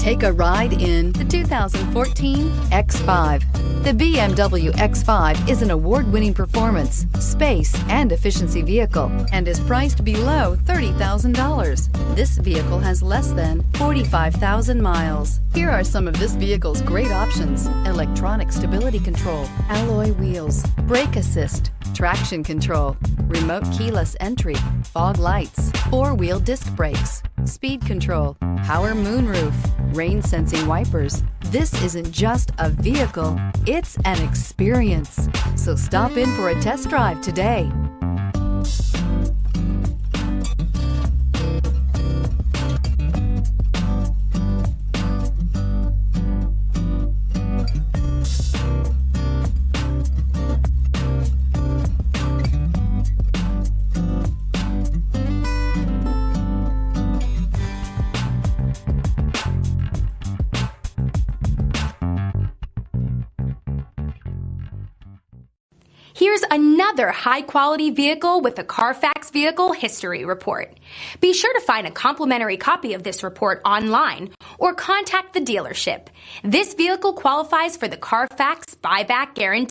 Take a ride in the 2014 X5. The BMW X5 is an award-winning performance, space, and efficiency vehicle and is priced below $30,000. This vehicle has less than 45,000 miles. Here are some of this vehicle's great options: electronic stability control, alloy wheels, brake assist, traction control, remote keyless entry, fog lights, four-wheel disc brakes, speed control, power moonroof, rain sensing wipers. This isn't just a vehicle, it's an experience. So stop in for a test drive today. Here's another high-quality vehicle with a Carfax Vehicle History Report. Be sure to find a complimentary copy of this report online or contact the dealership. This vehicle qualifies for the Carfax Buyback Guarantee.